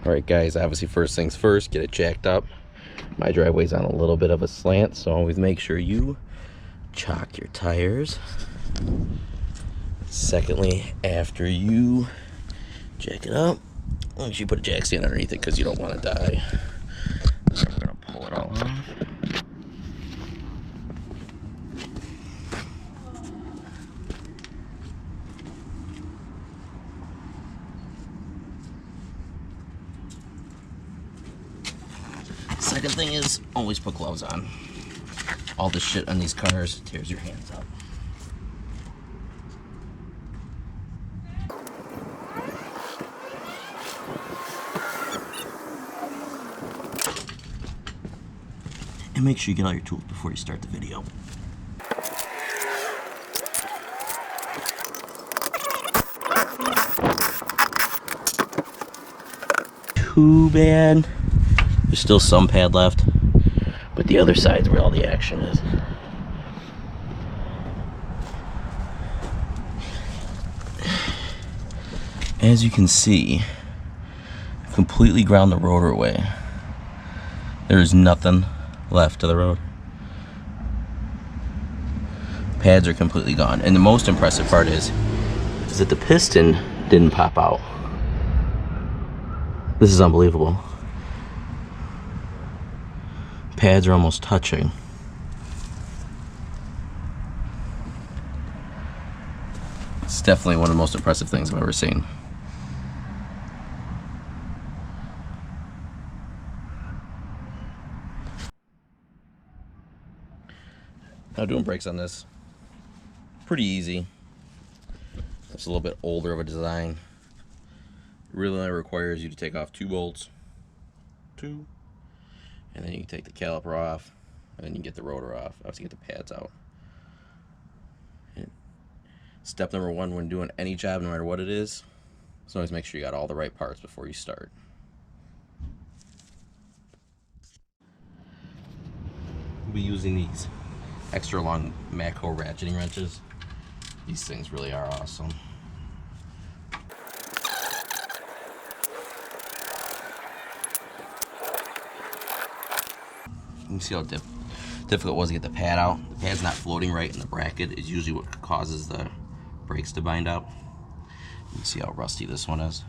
Alright guys, obviously first things first, get it jacked up. My driveway's on a little bit of a slant, so always make sure you chock your tires. Secondly, after you jack it up, make sure you put a jack stand underneath it because you don't want to die. So we're going to pull it all off. Second thing is always put gloves on. All this shit on these cars tears your hands up. And make sure you get all your tools before you start the video. Too bad there's still some pad left, but the other side's where all the action is. As you can see, I've completely ground the rotor away. There is nothing left to the road. Pads are completely gone, and the most impressive part is that the piston didn't pop out. This is unbelievable. Pads are almost touching. It's definitely one of the most impressive things I've ever seen. Now doing brakes on this, pretty easy. It's a little bit older of a design. It really only requires you to take off 2 bolts, and then you can take the caliper off, and then you get the rotor off. Obviously get the pads out. And step number 1 when doing any job, no matter what it is always make sure you got all the right parts before you start. We'll be using these extra long Matco ratcheting wrenches. These things really are awesome. You can see how difficult it was to get the pad out. The pad's not floating right in the bracket is usually what causes the brakes to bind up. You can see how rusty this one is.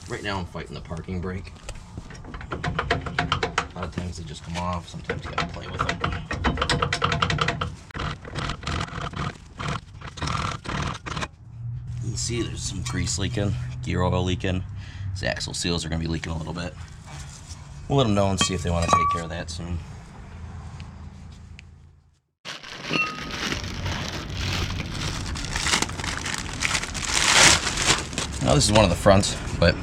Right now I'm fighting the parking brake. A lot of times they just come off, sometimes you gotta play with them. You can see there's some grease leaking, gear oil leaking. These axle seals are gonna be leaking a little bit. We'll let them know and see if they want to take care of that soon. Now this is one of the fronts, but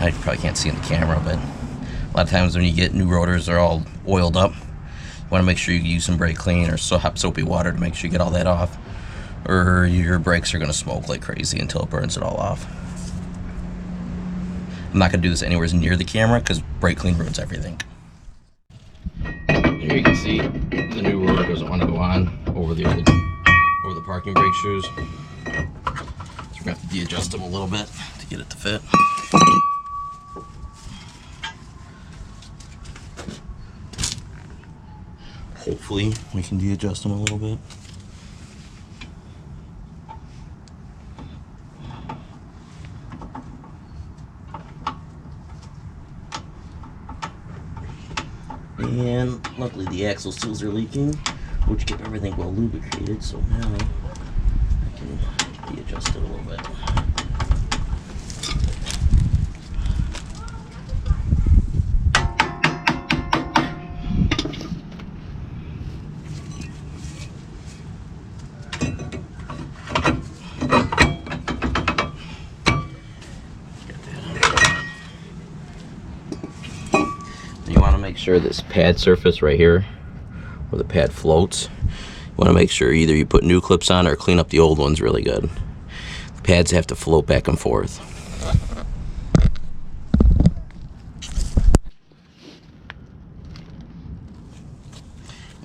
I probably can't see in the camera, but a lot of times when you get new rotors, they're all oiled up. You want to make sure you use some brake clean or soapy water to make sure you get all that off, or your brakes are going to smoke like crazy until it burns it all off. I'm not going to do this anywhere near the camera because brake clean ruins everything. Here you can see the new rotor doesn't want to go on over the parking brake shoes. So we're going to have to de-adjust them a little bit to get it to fit. Hopefully we can de-adjust them a little bit. And luckily the axle seals are leaking, which keep everything well lubricated, so now I can de-adjust it a little bit. Make sure this pad surface right here where the pad floats, you want to make sure either you put new clips on or clean up the old ones really good. The pads have to float back and forth.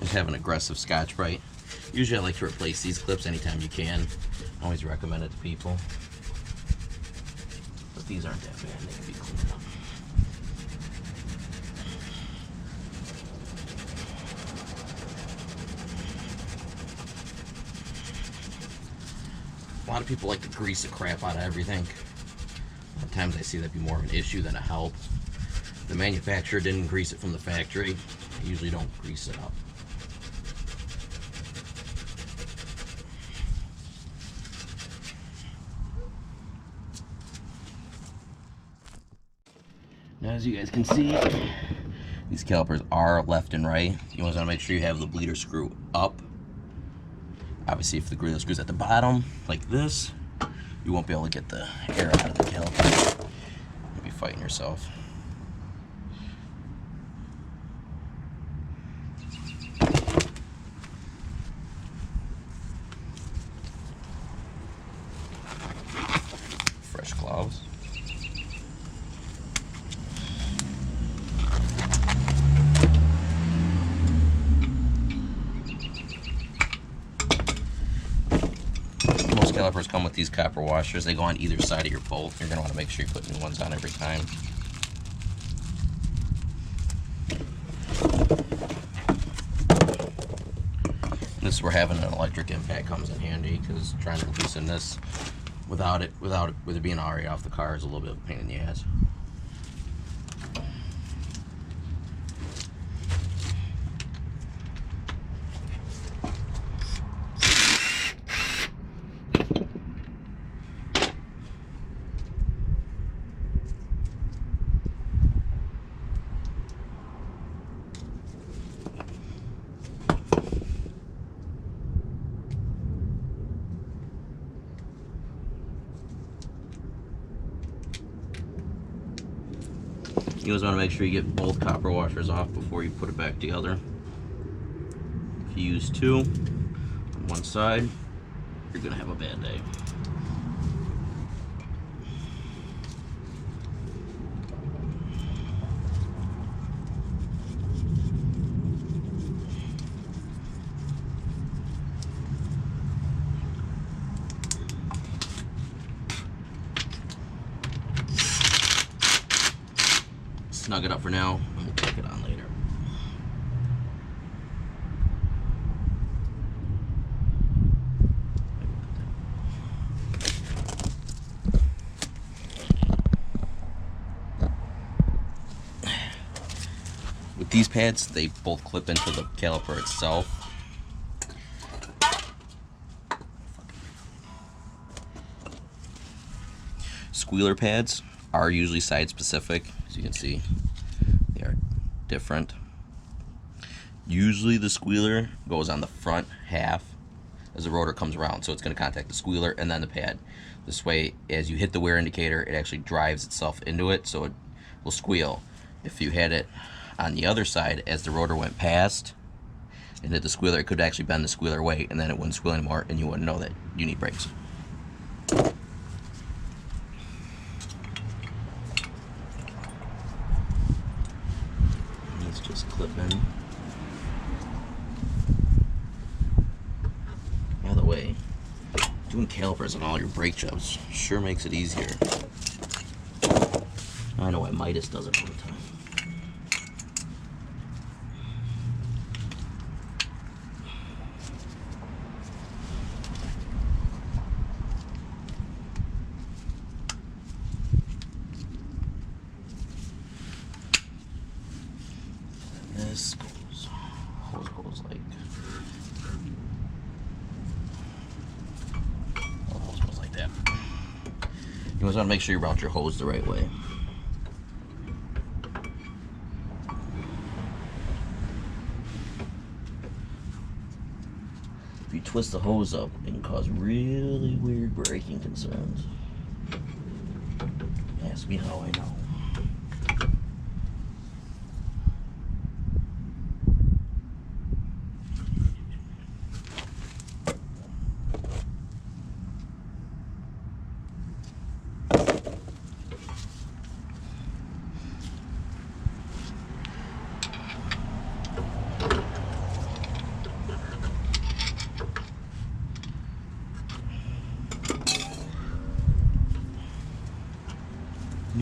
Just have an aggressive Scotch-Brite Usually I like to replace these clips anytime you can. I always recommend it to people. But these aren't that bad, they can be cleaned up. A lot of people like to grease the crap out of everything. Sometimes I see that be more of an issue than a help. If the manufacturer didn't grease it from the factory, I usually don't grease it up. Now, as you guys can see, these calipers are left and right. You want to make sure you have the bleeder screw up. Obviously, if the bleeder screw's at the bottom, like this, you won't be able to get the air out of the caliper. You'll be fighting yourself. Fresh gloves. Most calipers come with these copper washers. They go on either side of your bolt. You're going to want to make sure you put new ones on every time. This is where having an electric impact comes in handy, because trying to loosen this with it being already off the car is a little bit of a pain in the ass. You always want to make sure you get both copper washers off before you put it back together. If you use two on one side, you're going to have a bad day. Snug it up for now, and we'll take it on later. With these pads, they both clip into the caliper itself. Squealer pads are usually side specific. As you can see, they are different. Usually the squealer goes on the front half as the rotor comes around, so it's going to contact the squealer and then the pad. This way, as you hit the wear indicator, it actually drives itself into it, so it will squeal. If you had it on the other side, as the rotor went past and hit the squealer, it could actually bend the squealer away, and then it wouldn't squeal anymore, and you wouldn't know that you need brakes. Just clip in. By the way, doing calipers on all your brake jobs sure makes it easier. I know why Midas does it all the time. This hose goes like, well, the hose goes like that. You always want to make sure you route your hose the right way. If you twist the hose up, it can cause really weird braking concerns. Ask me how I know.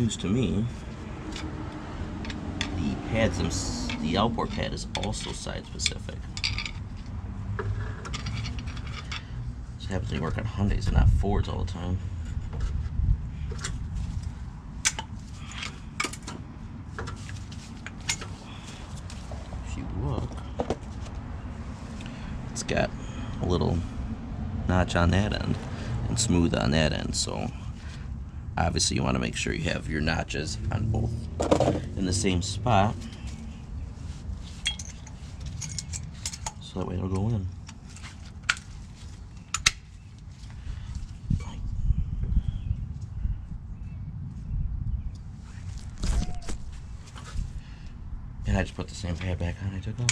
news to me. The pads, the outboard pad is also side specific. This happens when you work on Hyundais and not Fords all the time. If you look, it's got a little notch on that end and smooth on that end, so obviously you want to make sure you have your notches on both in the same spot, so that way it'll go in. And I just put the same pad back on I took off.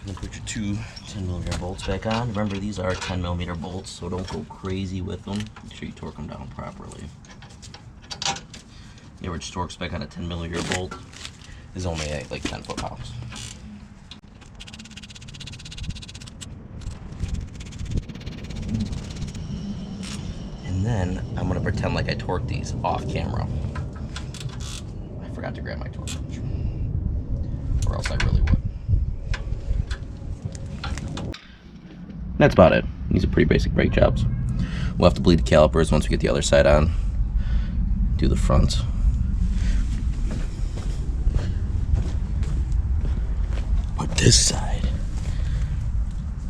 And put your two 10mm bolts back on. Remember, these are 10mm bolts, so don't go crazy with them. Make sure you torque them down properly. The average torque spec on a 10mm bolt is only like 10 foot-pounds. And then I'm going to pretend like I torqued these off camera. I forgot to grab my torque wrench, or else I really would. That's about it. These are pretty basic brake jobs. We'll have to bleed the calipers once we get the other side on. Do the front. But this side,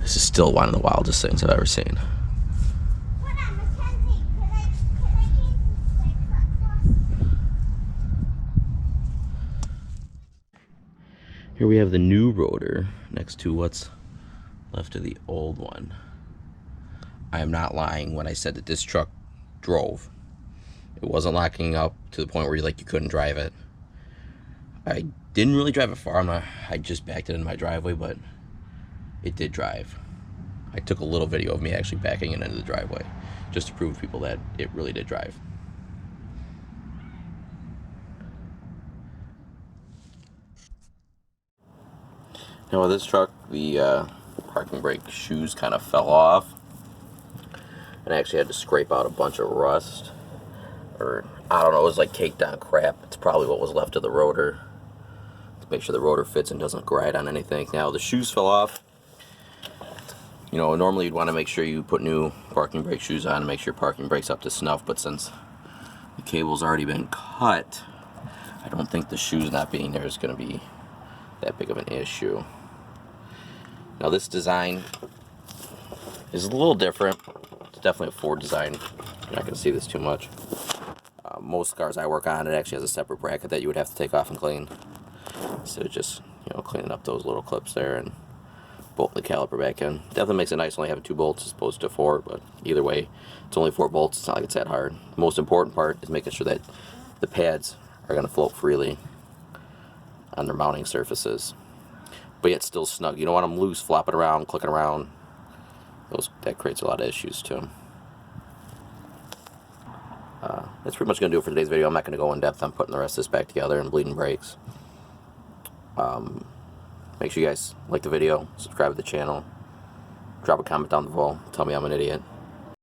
this is still one of the wildest things I've ever seen. Here we have the new rotor next to what's left of the old one. I am not lying when I said that this truck drove. It wasn't locking up to the point where you couldn't drive it. I didn't really drive it far. I just backed it into my driveway, but it did drive. I took a little video of me actually backing it into the driveway just to prove to people that it really did drive. Now with this truck, the parking brake shoes kind of fell off, and I actually had to scrape out a bunch of rust, or I don't know, it was like caked on crap. It's probably what was left of the rotor, to make sure the rotor fits and doesn't gride on anything. Now the shoes fell off. You know, normally you'd want to make sure you put new parking brake shoes on and make sure your parking brake's up to snuff, but since the cable's already been cut, I don't think the shoes not being there is going to be that big of an issue. Now this design is a little different. It's definitely a Ford design. You're not going to see this too much. Most cars I work on, it actually has a separate bracket that you would have to take off and clean, instead of just, you know, cleaning up those little clips there and bolting the caliper back in. Definitely makes it nice only having 2 bolts as opposed to 4, but either way, it's only 4 bolts. It's not like it's that hard. The most important part is making sure that the pads are going to float freely on their mounting surfaces, but yet still snug. You don't want them loose, flopping around, clicking around. That creates a lot of issues too. That's pretty much going to do it for today's video. I'm not going to go in depth on putting the rest of this back together and bleeding brakes. Make sure you guys like the video, subscribe to the channel, drop a comment down below, tell me I'm an idiot.